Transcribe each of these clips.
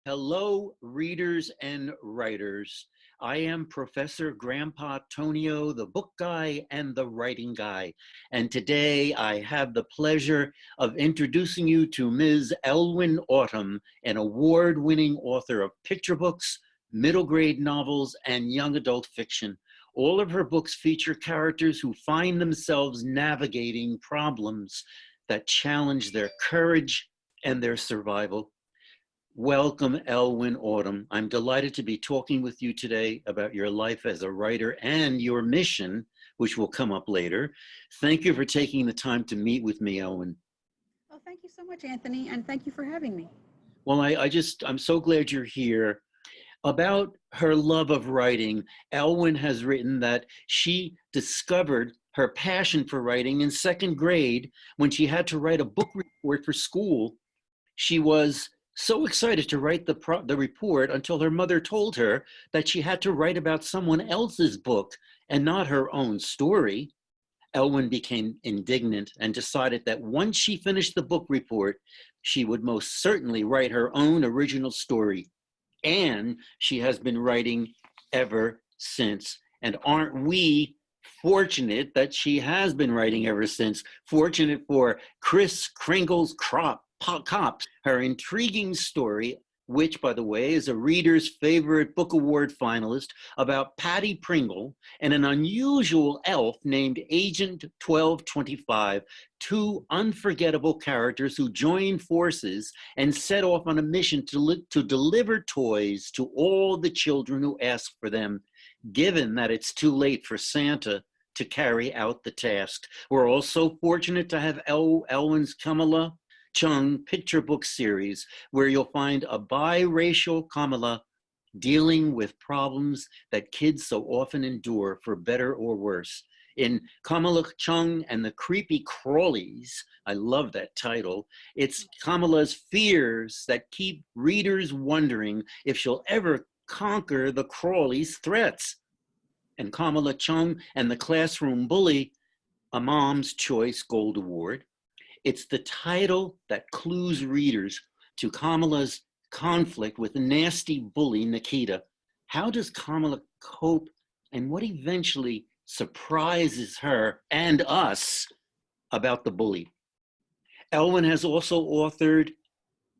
Hello, readers and writers. I am Professor Grandpa Tonio, the book guy and the writing guy. And today I have the pleasure of introducing you to Ms. Ellwyn Autumn, an award-winning author of picture books, middle grade novels, and young adult fiction. All of her books feature characters who find themselves navigating problems that challenge their courage and their survival. Welcome, Ellwyn Autumn. I'm delighted to be talking with you today about your life as a writer and your mission, which will come up later. Thank you for taking the time to meet with me, Ellwyn. Oh, thank you so much, Anthony, and thank you for having me. Well, I'm so glad you're here. About her love of writing, Ellwyn has written that she discovered her passion for writing in second grade when she had to write a book report for school. She was so excited to write the report until her mother told her that she had to write about someone else's book and not her own story. Ellwyn became indignant and decided that once she finished the book report, she would most certainly write her own original story. And she has been writing ever since. And aren't we fortunate that she has been writing ever since? Fortunate for Kris Kringle's Cops, her intriguing story, which, by the way, is a reader's favorite book award finalist, about Patty Pringle and an unusual elf named Agent 1225, two unforgettable characters who join forces and set off on a mission to deliver toys to all the children who ask for them, given that it's too late for Santa to carry out the task. We're also fortunate to have Ellwyn's Kamala Chung picture book series, where you'll find a biracial Kamala dealing with problems that kids so often endure, for better or worse. In Kamala Chung and the Creepy Crawlies, I love that title, it's Kamala's fears that keep readers wondering if she'll ever conquer the Crawlies' threats. And Kamala Chung and the Classroom Bully, a Mom's Choice Gold Award. It's the title that clues readers to Kamala's conflict with the nasty bully, Nikita. How does Kamala cope, and what eventually surprises her and us about the bully? Ellwyn has also authored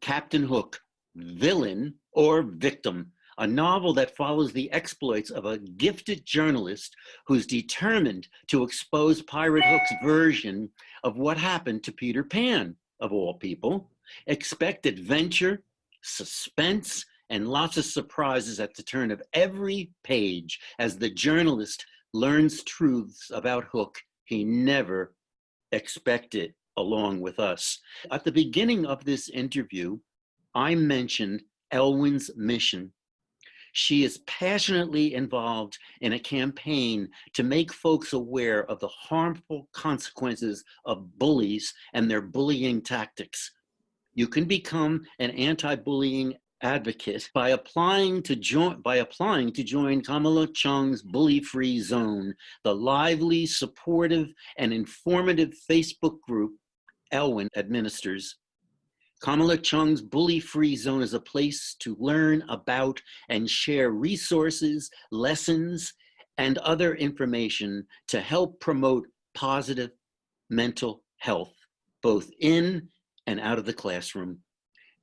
Captain Hook, Villain or Victim, a novel that follows the exploits of a gifted journalist who's determined to expose Pirate Hook's version of what happened to Peter Pan, of all people. Expect adventure, suspense, and lots of surprises at the turn of every page as the journalist learns truths about Hook he never expected, along with us. At the beginning of this interview, I mentioned Ellwyn's mission. She is passionately involved in a campaign to make folks aware of the harmful consequences of bullies and their bullying tactics. You can become an anti-bullying advocate by applying to join Kamala Chung's Bully-Free Zone, the lively, supportive, and informative Facebook group Ellwyn administers. Kamala Chung's Bully-Free Zone is a place to learn about and share resources, lessons, and other information to help promote positive mental health, both in and out of the classroom.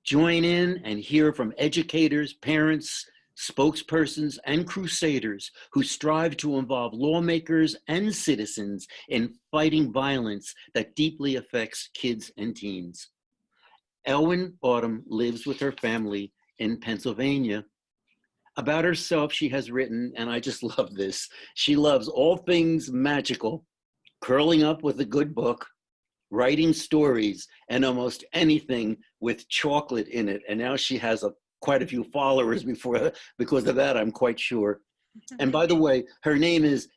Join in and hear from educators, parents, spokespersons, and crusaders who strive to involve lawmakers and citizens in fighting violence that deeply affects kids and teens. Ellwyn Autumn lives with her family in Pennsylvania. About herself, she has written, and I just love this, she loves all things magical, curling up with a good book, writing stories, and almost anything with chocolate in it. And now she has quite a few followers because of that, I'm quite sure. And by the way, her name is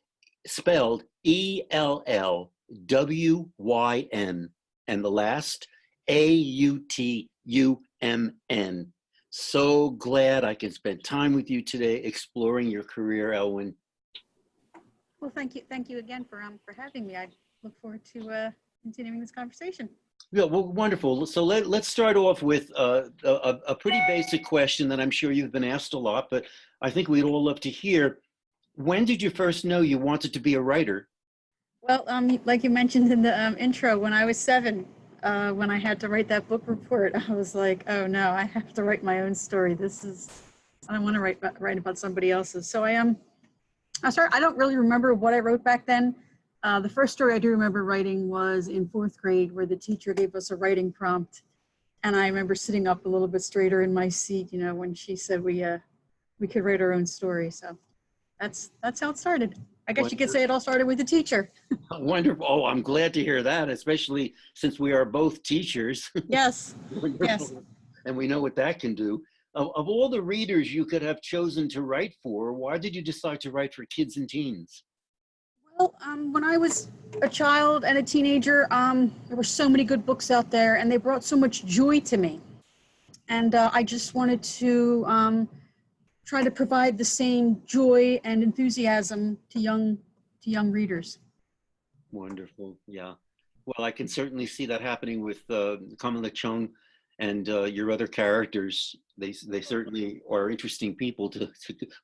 spelled Ellwyn, and the last, Autumn. So glad I can spend time with you today exploring your career, Ellwyn. Well, thank you again for having me. I look forward to continuing this conversation. Yeah, well, wonderful. So let's start off with a pretty basic question that I'm sure you've been asked a lot, but I think we'd all love to hear. When did you first know you wanted to be a writer? Well, like you mentioned in the intro, when I was 7, when I had to write that book report, I was like, oh no, I have to write my own story. I don't want to write about somebody else's. So I don't really remember what I wrote back then. The first story I do remember writing was in 4th grade, where the teacher gave us a writing prompt. And I remember sitting up a little bit straighter in my seat, when she said we could write our own story. So that's how it started. I guess you could say it all started with the teacher. Wonderful. Oh, I'm glad to hear that, especially since we are both teachers. Yes, yes. Wonderful. And we know what that can do. Of all the readers you could have chosen to write for, why did you decide to write for kids and teens? Well, when I was a child and a teenager, there were so many good books out there, and they brought so much joy to me. And I just wanted to try to provide the same joy and enthusiasm to young readers. Wonderful. Yeah. Well, I can certainly see that happening with Kamala Chung and your other characters. They certainly are interesting people to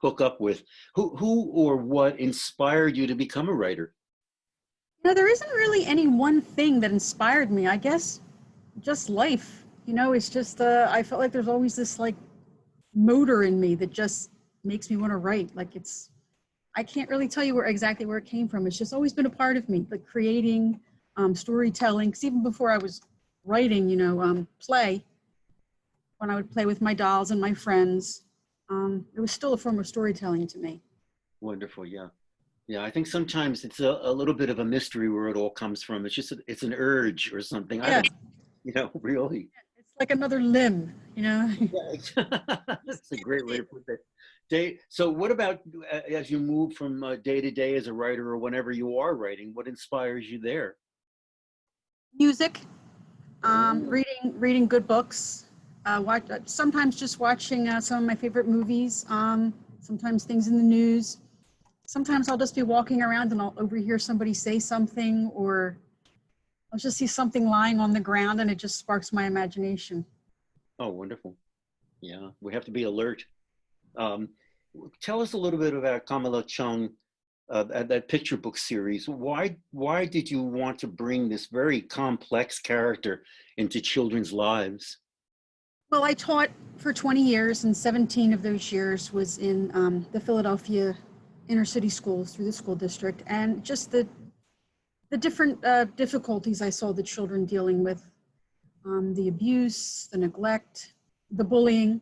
hook up with. Who or what inspired you to become a writer? There isn't really any one thing that inspired me. I guess just life. It's just I felt like there's always this like motor in me that just makes me want to write. Like I can't really tell you exactly where it came from. It's just always been a part of me, like creating, storytelling. Because even before I was writing, play, when I would play with my dolls and my friends, it was still a form of storytelling to me. Wonderful. Yeah. Yeah. I think sometimes it's a little bit of a mystery where it all comes from. It's just, it's an urge or something. I Yeah, don't, really. it's like another limb. Yeah. That's a great way to put that. So what about as you move from day to day as a writer or whenever you are writing, what inspires you there? Music, Oh, reading good books, sometimes just watching some of my favorite movies, sometimes things in the news. Sometimes I'll just be walking around and I'll overhear somebody say something, or I'll just see something lying on the ground and it just sparks my imagination. oh, wonderful. Yeah, we have to be alert. Um, Tell us a little bit about Kamala Chung, that picture book series. Why did you want to bring this very complex character into children's lives? Well, I taught for 20 years, and 17 of those years was in the Philadelphia inner city schools through the school district, and just the different difficulties I saw the children dealing with, the abuse, the neglect, the bullying,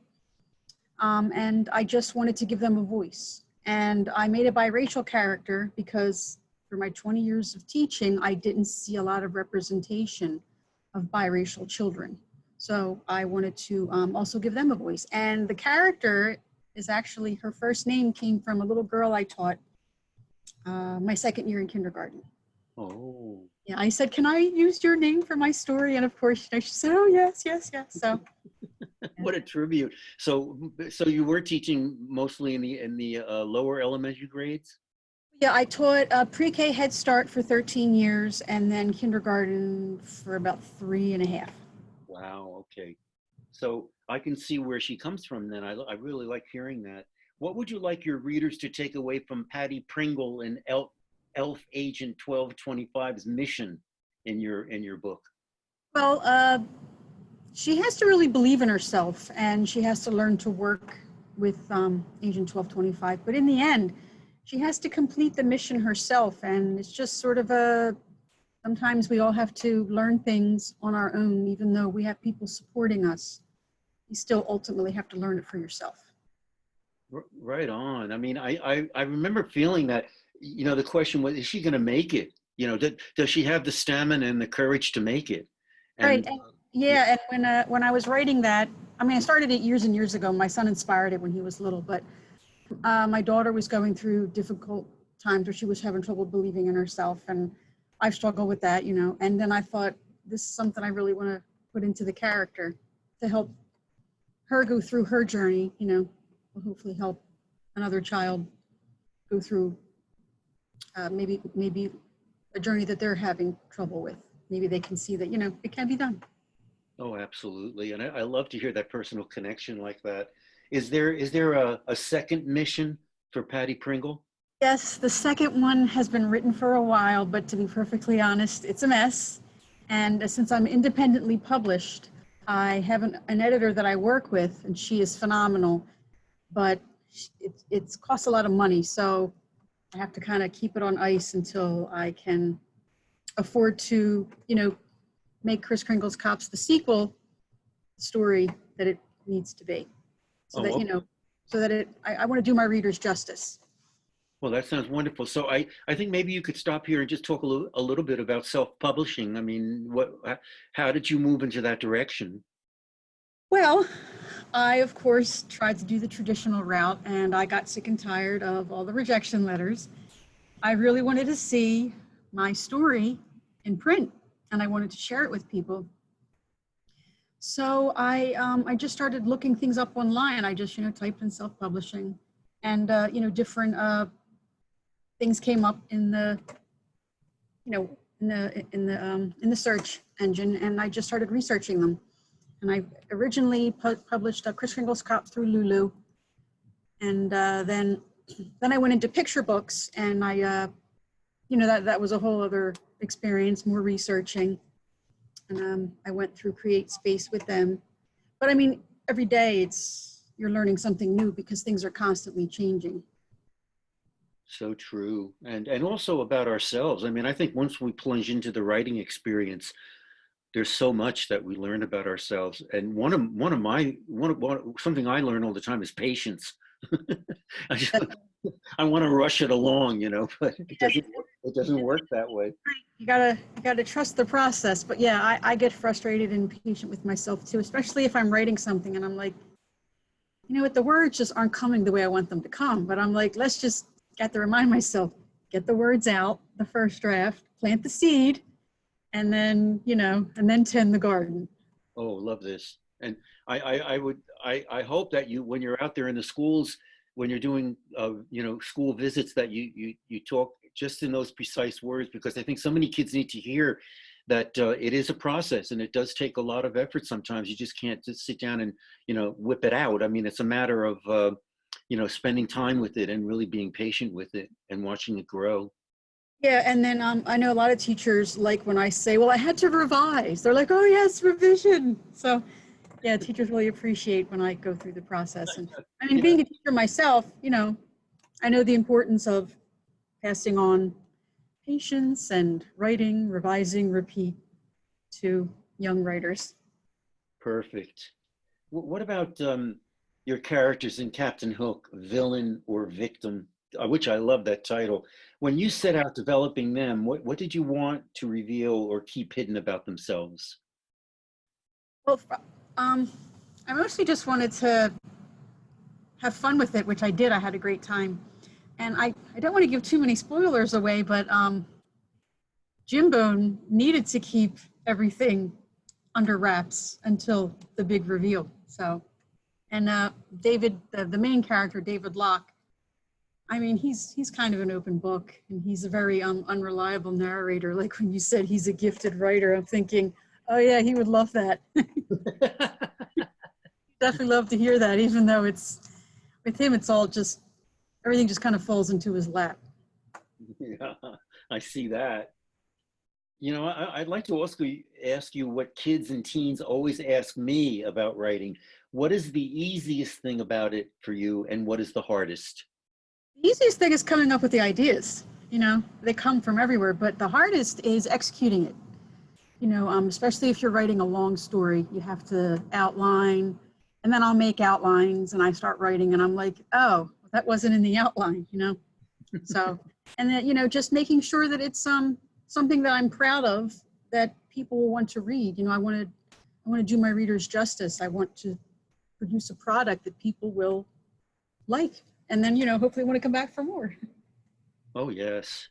and I just wanted to give them a voice. And I made a biracial character because for my 20 years of teaching, I didn't see a lot of representation of biracial children. So I wanted to also give them a voice. And the character is actually, her first name came from a little girl I taught my 2nd year in kindergarten. Oh, Yeah, I said, can I use your name for my story? And of course, she said, oh, yes, yes, yes. So what a tribute. So you were teaching mostly in the lower elementary grades? yeah, I taught pre-K Head Start for 13 years and then kindergarten for about 3.5. Wow, okay. So I can see where she comes from then. I really like hearing that. What would you like your readers to take away from Patty Pringle and Elf Agent 1225's mission in your book? Well, she has to really believe in herself, and she has to learn to work with Agent 1225. But in the end, she has to complete the mission herself, and it's just sort of sometimes we all have to learn things on our own, even though we have people supporting us. You still ultimately have to learn it for yourself. Right on. I mean, I remember feeling that, the question was, is she going to make it? Does she have the stamina and the courage to make it? Right. And And yeah, yeah, and when I was writing that, I mean, I started it years and years ago. My son inspired it when he was little, but my daughter was going through difficult times where she was having trouble believing in herself, and I struggle with that. And then I thought, this is something I really want to put into the character to help her go through her journey, will hopefully help another child go through maybe a journey that they're having trouble with. maybe they can see that, it can be done. Oh, absolutely. And I love to hear that personal connection like that. Is there a second mission for Patty Pringle? Yes, the second one has been written for a while, but to be perfectly honest, it's a mess. And since I'm independently published, I have an editor that I work with, and she is phenomenal, but it's costs a lot of money. So I have to kind of keep it on ice until I can afford to, make Kris Kringle's Cops the sequel story that it needs to be. So that, Oh, I want to do my readers justice. well, that sounds wonderful. So I think maybe you could stop here and just talk a little bit about self-publishing. I mean, how did you move into that direction? Well, I, of course, tried to do the traditional route, and I got sick and tired of all the rejection letters. I really wanted to see my story in print, and I wanted to share it with people. So I just started looking things up online. I just, typed in self-publishing, and, different things came up in the, in the search engine, and I just started researching them. And I originally published Kris Kringle's Cops through Lulu, and then I went into picture books, and I, that was a whole other experience, more researching. And I went through Create Space with them. But I mean, every day you're learning something new because things are constantly changing. So true. And also about ourselves. I mean, I think once we plunge into the writing experience, there's so much that we learn about ourselves. And something I learn all the time is patience. I, just, I want to rush it along, but it doesn't work that way. You gotta trust the process. But yeah, I get frustrated and impatient with myself too, especially if I'm writing something and I'm like, what, the words just aren't coming the way I want them to come. But I'm like, let's just got to remind myself, get the words out, the first draft, plant the seed, and then, and then tend the garden. Oh, love this. And I hope that when you're out there in the schools, when you're doing, school visits, that you talk just in those precise words, because I think so many kids need to hear that it is a process, and it does take a lot of effort. Sometimes you just can't just sit down and, whip it out. I mean, it's a matter of, spending time with it and really being patient with it and watching it grow. Yeah, and then I know a lot of teachers like when I say, well, I had to revise. They're like, oh, yes, revision. So, yeah, teachers really appreciate when I go through the process. And I mean, being a teacher myself, I know the importance of passing on patience and writing, revising, repeat to young writers. Perfect. What about your characters in Captain Hook, villain or victim, which I love that title. When you set out developing them, what did you want to reveal or keep hidden about themselves? Well, I mostly just wanted to have fun with it, which I did. I had a great time. And I don't want to give too many spoilers away, but Jimbone needed to keep everything under wraps until the big reveal. So, and David, the main character, David Locke, I mean, he's kind of an open book, and he's a very unreliable narrator. Like when you said he's a gifted writer, I'm thinking, oh yeah, he would love that. Definitely love to hear that, even though with him, it's all just, everything just kind of falls into his lap. Yeah, I see that. I'd like to also ask you what kids and teens always ask me about writing. What is the easiest thing about it for you, and what is the hardest? The easiest thing is coming up with the ideas. They come from everywhere, but the hardest is executing it. Especially if you're writing a long story, you have to outline, and then I'll make outlines and I start writing and I'm like, oh, that wasn't in the outline, So, and then, just making sure that it's something that I'm proud of, that people will want to read. I want to do my readers justice. I want to produce a product that people will like, and then, hopefully want to come back for more. Oh, yes.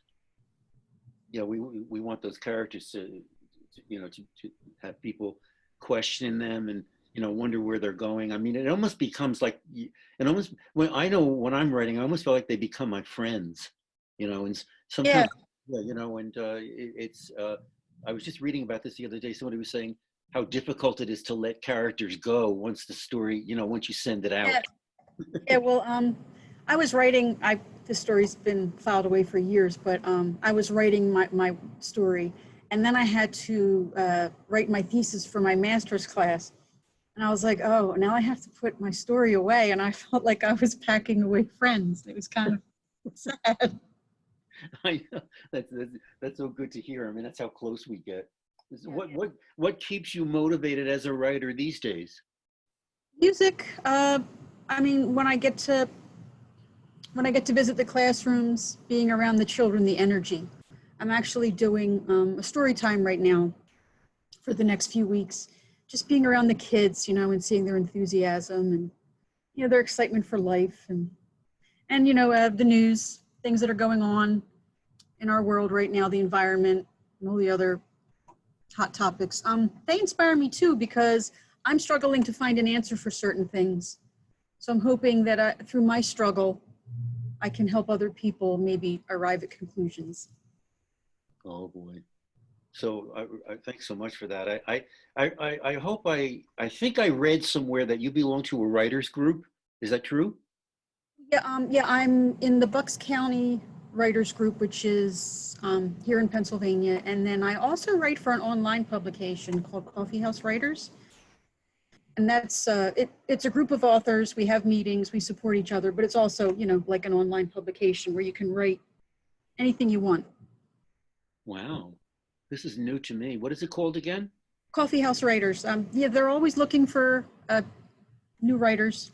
Yeah, we want those characters to have people question them and, wonder where they're going. I mean, it almost becomes like, when I'm writing, I almost feel like they become my friends, and sometimes, Yeah. yeah, and it's, I was just reading about this the other day. Somebody was saying how difficult it is to let characters go once the story, once you send it out. Yeah, yeah. Well, I was writing. This story's been filed away for years, but I was writing my story, and then I had to write my thesis for my master's class, and I was like, oh, now I have to put my story away, and I felt like I was packing away friends. It was kind of sad. I know. That's so good to hear. I mean, that's how close we get. Yeah. What keeps you motivated as a writer these days? Music. I mean, when I get to visit the classrooms, being around the children, the energy. I'm actually doing a story time right now for the next few weeks, just being around the kids, and seeing their enthusiasm and, their excitement for life and the news, things that are going on in our world right now, the environment and all the other hot topics. They inspire me too, because I'm struggling to find an answer for certain things. So I'm hoping that through my struggle, I can help other people maybe arrive at conclusions. Oh boy. So I thanks so much for that. I hope I think I read somewhere that you belong to a writers group. Is that true? Yeah, I'm in the Bucks County Writers Group, which is here in Pennsylvania. And then I also write for an online publication called Coffeehouse Writers. And that's, it's a group of authors. We have meetings, we support each other, but it's also, like an online publication where you can write anything you want. Wow. This is new to me. What is it called again? Coffeehouse Writers. Yeah, they're always looking for new writers.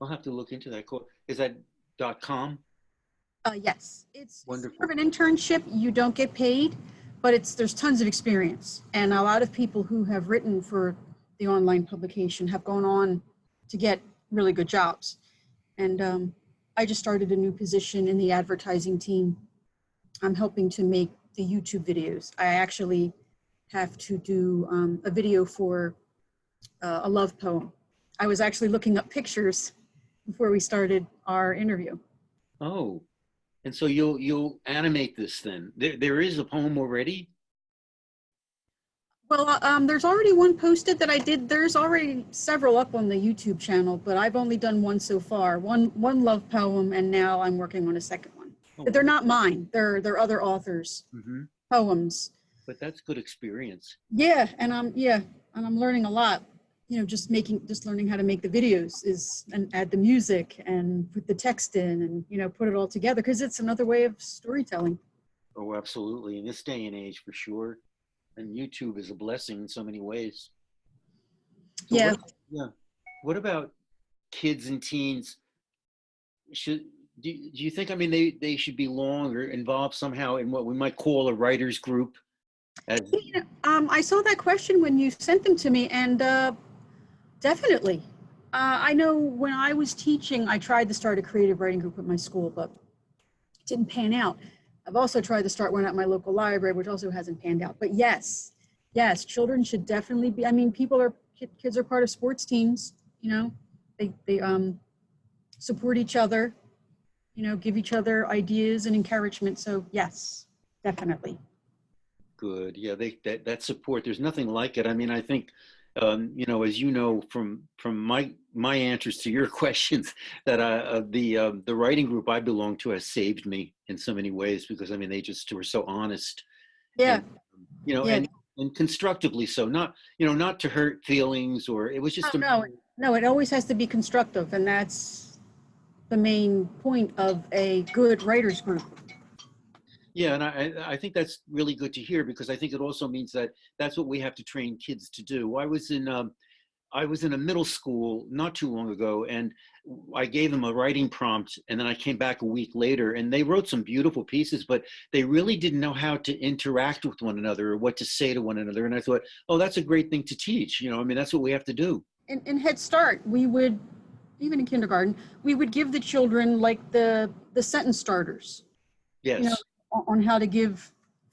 I'll have to look into that. Is that .com? Yes, it's Wonderful. sort of an internship. You don't get paid, but there's tons of experience. And a lot of people who have written for the online publication have gone on to get really good jobs. And I just started a new position in the advertising team. I'm helping to make the YouTube videos. I actually have to do a video for a love poem. I was actually looking up pictures before we started our interview. Oh, and so you'll animate this then. There is a poem already? Well, there's already one posted that I did. There's already several up on the YouTube channel, but I've only done one so far. One love poem, and now I'm working on a second one. Oh, But they're not mine. They're other authors' poems. But that's good experience. Yeah, and I'm learning a lot. Just learning how to make the videos and add the music and put the text in and put it all together, because it's another way of storytelling. Oh, absolutely. In this day and age, for sure. And YouTube is a blessing in so many ways. So Yeah. What about kids and teens? Do you think, I mean, they should belong or involved somehow in what we might call a writers group? I saw that question when you sent them to me, and definitely. I know when I was teaching, I tried to start a creative writing group at my school, but it didn't pan out. I've also tried to start one at my local library, which also hasn't panned out. But yes, children should definitely be. I mean, kids are part of sports teams. They support each other. Give each other ideas and encouragement. So yes, definitely. Good. Yeah, that support. There's nothing like it. I mean, I think, as you know from my answers to your questions, that the writing group I belong to has saved me in so many ways, because I mean they just were so honest. Yeah. And, and constructively so. Not not to hurt feelings, or it was just no. It always has to be constructive, and that's the main point of a good writers group. Yeah, and I think that's really good to hear, because I think it also means that that's what we have to train kids to do. I was in a middle school not too long ago, and I gave them a writing prompt, and then I came back a week later, and they wrote some beautiful pieces, but they really didn't know how to interact with one another or what to say to one another. And I thought, oh, that's a great thing to teach. I mean, that's what we have to do. In Head Start, we would, even in kindergarten, we would give the children like the sentence starters. Yes. On how to give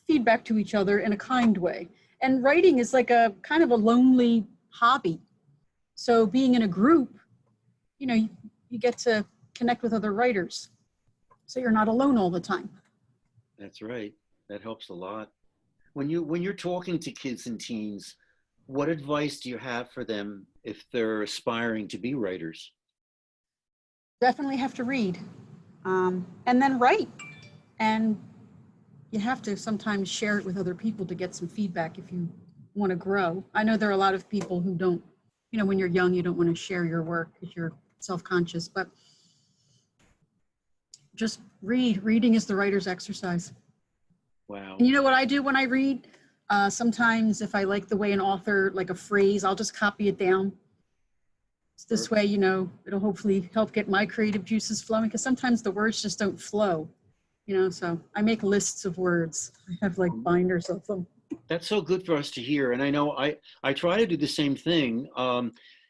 feedback to each other in a kind way. And writing is like a kind of a lonely hobby. So being in a group, you get to connect with other writers. So you're not alone all the time. That's right. That helps a lot. when you're talking to kids and teens, what advice do you have for them if they're aspiring to be writers? Definitely have to read, and then write. And you have to sometimes share it with other people to get some feedback if you want to grow. I know there are a lot of people who don't, when you're young, you don't want to share your work because you're self-conscious, but just read. Reading is the writer's exercise. Wow. And you know what I do when I read? Sometimes if I like the way an author, like a phrase, I'll just copy it down. This way, it'll hopefully help get my creative juices flowing, because sometimes the words just don't flow, so I make lists of words. I have like binders of them. That's so good for us to hear. And I know I try to do the same thing,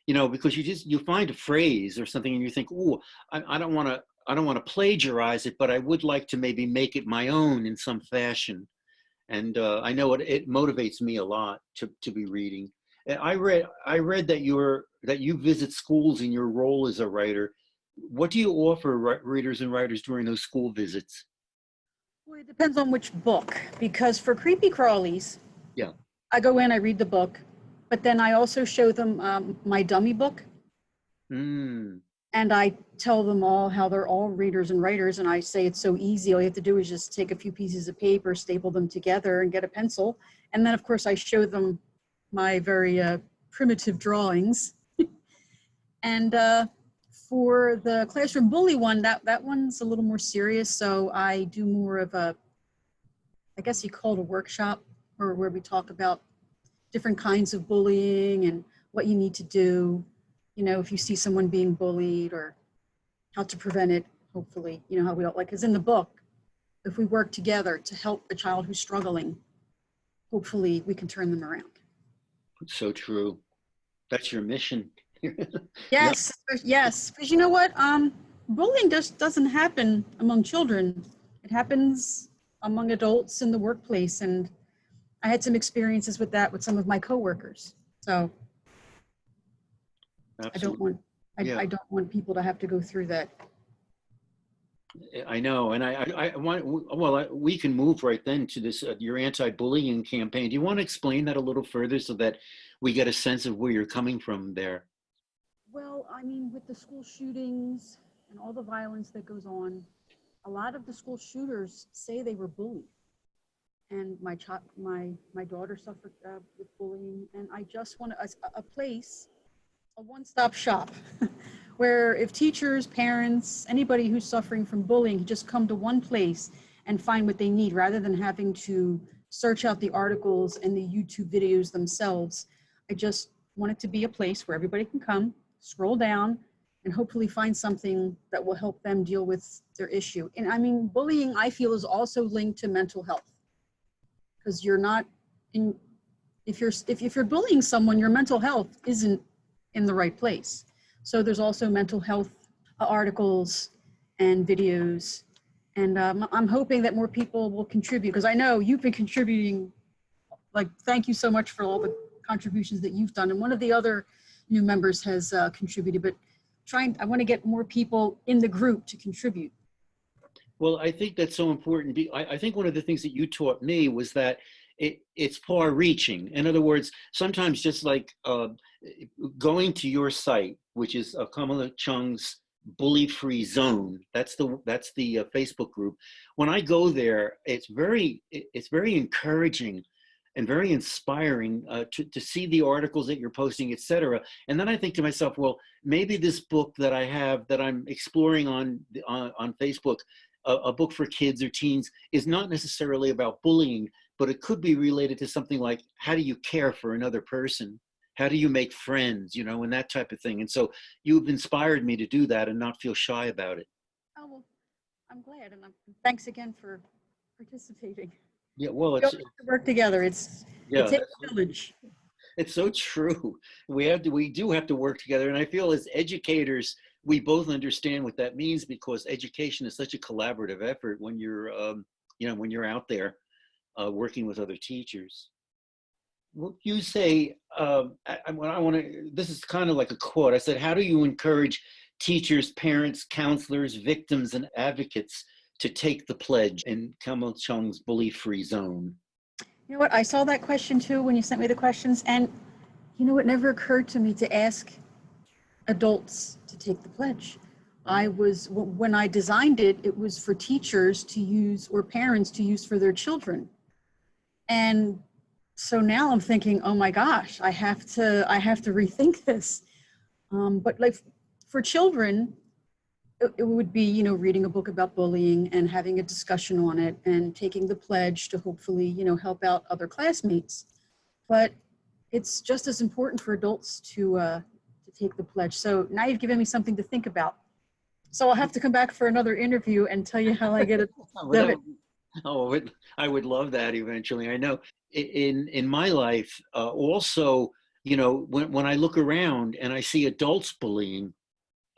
because you find a phrase or something and you think, oh, I don't want to plagiarize it, but I would like to maybe make it my own in some fashion. And I know it motivates me a lot to be reading. I read that you visit schools in your role as a writer. What do you offer readers and writers during those school visits? Well, it depends on which book, because for Creepy Crawlies, yeah, I go in, I read the book, but then I also show them my dummy book. Mm. And I tell them all how they're all readers and writers, and I say it's so easy. All you have to do is just take a few pieces of paper, staple them together, and get a pencil. And then, of course, I show them my very primitive drawings. And for the classroom bully one, that one's a little more serious. So I do more of I guess you call it a workshop, or where we talk about different kinds of bullying and what you need to do, if you see someone being bullied, or how to prevent it, hopefully, how we don't, like, because in the book, if we work together to help a child who's struggling, hopefully we can turn them around. It's so true. That's your mission. Yes, yes. Because you know what? Bullying just doesn't happen among children. It happens among adults in the workplace. And I had some experiences with that with some of my coworkers. So Absolutely. I don't want people to have to go through that. I know, and I want. Well, we can move right then to this your anti-bullying campaign. Do you want to explain that a little further so that we get a sense of where you're coming from there? Well, I mean, with the school shootings and all the violence that goes on, a lot of the school shooters say they were bullied, and my daughter suffered with bullying, and I just want a place, a one-stop shop. Where if teachers, parents, anybody who's suffering from bullying just come to one place and find what they need, rather than having to search out the articles and the YouTube videos themselves. I just want it to be a place where everybody can come, scroll down, and hopefully find something that will help them deal with their issue. And I mean, bullying, I feel, is also linked to mental health, because if you're bullying someone, your mental health isn't in the right place. So there's also mental health articles and videos. And I'm hoping that more people will contribute, because I know you've been contributing. Like, thank you so much for all the contributions that you've done. And one of the other new members has contributed, but I want to get more people in the group to contribute. Well, I think that's so important. I think one of the things that you taught me was that it's far reaching. In other words, sometimes just like going to your site, which is Kamala Chung's Bully Free Zone. That's the Facebook group. When I go there, it's very encouraging and very inspiring to see the articles that you're posting, etc. And then I think to myself, well, maybe this book that I have that I'm exploring on Facebook, a book for kids or teens, is not necessarily about bullying, but it could be related to something like, how do you care for another person? How do you make friends, and that type of thing. And so you've inspired me to do that and not feel shy about it. Oh, well, I'm glad. And thanks again for participating. Yeah, well, we all have to work together. It takes a village. It's so true. We do have to work together. And I feel as educators, we both understand what that means, because education is such a collaborative effort when you're, when you're out there working with other teachers. Well, you say, this is kind of like a quote. I said, how do you encourage teachers, parents, counselors, victims, and advocates to take the pledge in Kamala Chung's Bully Free Zone? You know what? I saw that question too when you sent me the questions, and you know, it never occurred to me to ask adults to take the pledge. When I designed it, it was for teachers to use or parents to use for their children. And so now I'm thinking, oh my gosh, I have to rethink this. But like for children, it would be, you know, reading a book about bullying and having a discussion on it and taking the pledge to hopefully, you know, help out other classmates. But it's just as important for adults to take the pledge. So now you've given me something to think about. So I'll have to come back for another interview and tell you how I get it. I would love that eventually. I know in my life, also, you know, when I look around and I see adults bullying,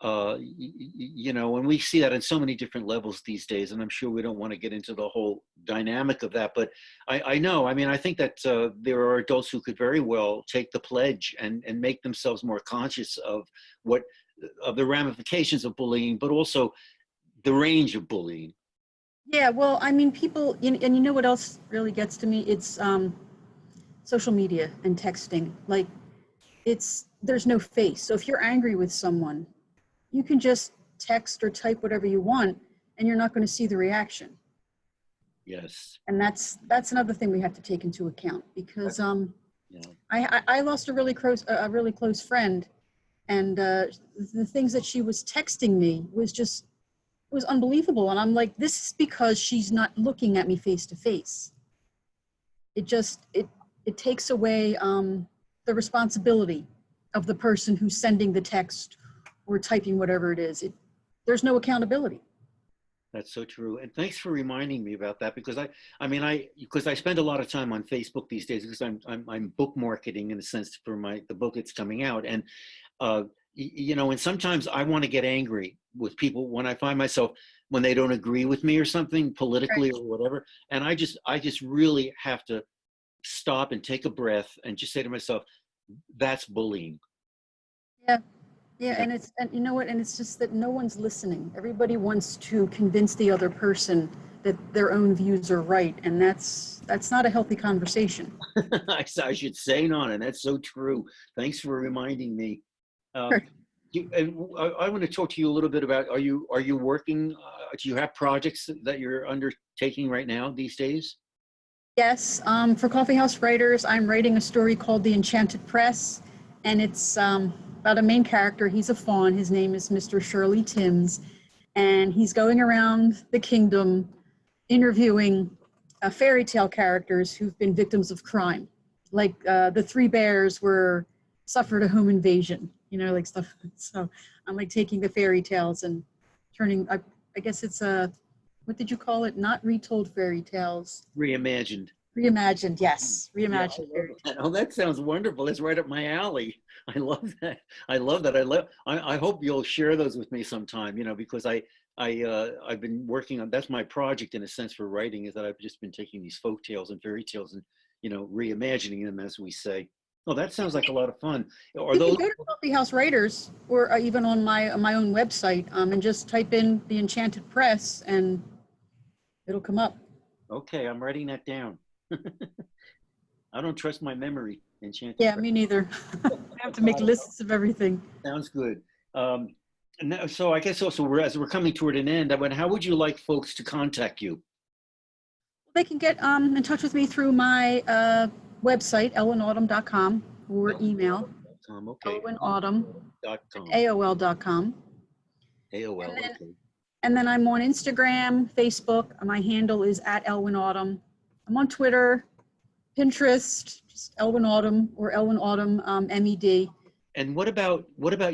you know, and we see that in so many different levels these days, and I'm sure we don't want to get into the whole dynamic of that, but I know, I mean, I think that there are adults who could very well take the pledge and make themselves more conscious of the ramifications of bullying, but also the range of bullying. Yeah, well, I mean, people, and you know what else really gets to me? It's social media and texting. Like, there's no face. So if you're angry with someone, you can just text or type whatever you want, and you're not going to see the reaction. Yes. And that's another thing we have to take into account, because yeah. I lost a really close friend, and the things that she was texting me was unbelievable. And I'm like, this is because she's not looking at me face to face. It takes away the responsibility of the person who's sending the text or typing whatever it is. There's no accountability. That's so true. And thanks for reminding me about that, because I spend a lot of time on Facebook these days, because I'm book marketing in a sense for the book that's coming out. And you know, and sometimes I want to get angry with people when I find myself, when they don't agree with me or something politically, right, or whatever. And I just really have to stop and take a breath and just say to myself, that's bullying. Yeah, and you know what, and it's just that no one's listening. Everybody wants to convince the other person that their own views are right, and that's not a healthy conversation. I should say, Nana, that's so true. Thanks for reminding me. Sure. I want to talk to you a little bit about, are you working, do you have projects that you're undertaking right now these days? Yes, for Coffeehouse Writers, I'm writing a story called The Enchanted Press, and it's about a main character. He's a faun. His name is Mr. Shirley Timms, and he's going around the kingdom interviewing fairy tale characters who've been victims of crime. Like the three bears suffered a home invasion, you know, like stuff. So I'm like taking the fairy tales and turning, I guess it's what did you call it? Not retold fairy tales. Reimagined. Reimagined, yes. Reimagined. Yeah, oh, that sounds wonderful. It's right up my alley. I love that. I hope you'll share those with me sometime, you know, because I've been working on, that's my project in a sense for writing, is that I've just been taking these folk tales and fairy tales and, you know, reimagining them, as we say. Oh, that sounds like a lot of fun. Are those... You can go to Coffeehouse Writers, or even on my own website, and just type in The Enchanted Press and it'll come up. Okay, I'm writing that down. I don't trust my memory. Enchanted Yeah, Press. Me neither. I have to make lists of everything. Sounds good. Now, so I guess also as we're coming toward an end, how would you like folks to contact you? They can get in touch with me through my website, ellwynautumn.com, or email, okay. ellwynautumn@aol.com. AOL, okay. And then I'm on Instagram, Facebook. My handle is @ellwynautumn. I'm on Twitter, Pinterest, just Ellwyn Autumn, or Ellwyn Autumn, MED. And what about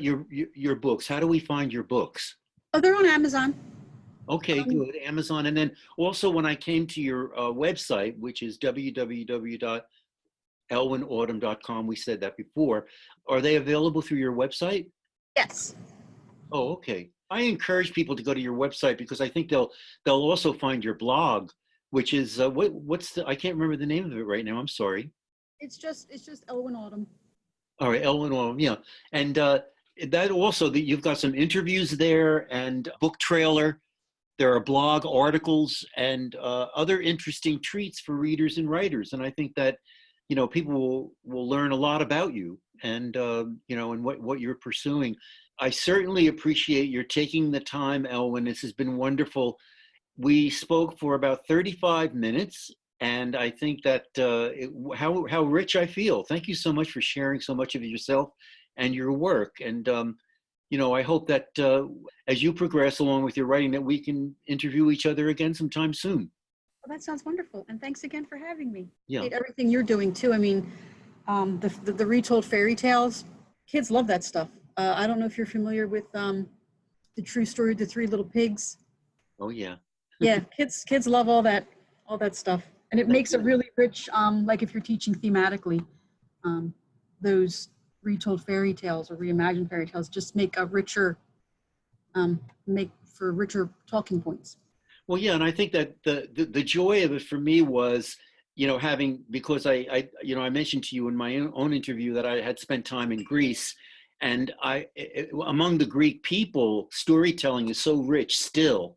your books? How do we find your books? Oh, they're on Amazon. Okay, good. Amazon. And then also when I came to your website, which is www.ellwynautumn.com, we said that before, are they available through your website? Yes. Oh, okay. I encourage people to go to your website, because I think they'll also find your blog, which is what's I can't remember the name of it right now. I'm sorry. It's just Ellwyn Autumn. All right, Ellwyn Autumn, yeah. And that also, you've got some interviews there and book trailer. there are blog articles and other interesting treats for readers and writers. And I think that, people will learn a lot about you and, and what you're pursuing. I certainly appreciate your taking the time, Ellwyn. This has been wonderful. We spoke for about 35 minutes, and I think that how rich I feel. Thank you so much for sharing so much of yourself and your work. And, I hope that as you progress along with your writing, that we can interview each other again sometime soon. Well, that sounds wonderful. And thanks again for having me. Yeah. Everything you're doing too. I mean, the retold fairy tales, kids love that stuff. I don't know if you're familiar with the true story of the Three Little Pigs. Oh yeah. Yeah, kids love all that stuff, and it makes it really rich. Like if you're teaching thematically, those retold fairy tales or reimagined fairy tales just make a richer, make for richer talking points. Well, yeah, and I think that the joy of it for me was, because I mentioned to you in my own interview that I had spent time in Greece, and among the Greek people, storytelling is so rich still.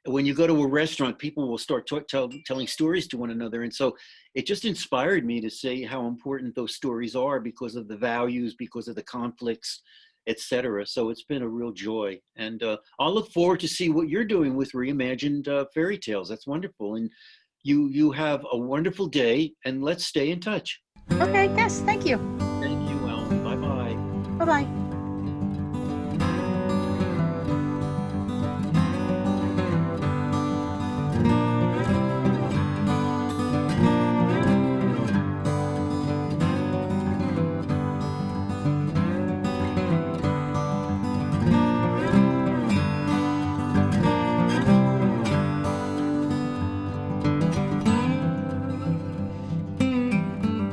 When you go to a restaurant, people will start telling stories to one another. And so it just inspired me to say how important those stories are because of the values, because of the conflicts, etc. So it's been a real joy. And I'll look forward to see what you're doing with reimagined fairy tales. That's wonderful. And you have a wonderful day, and let's stay in touch. Okay, yes, thank you. Thank you, Ellen. Bye-bye. Bye-bye.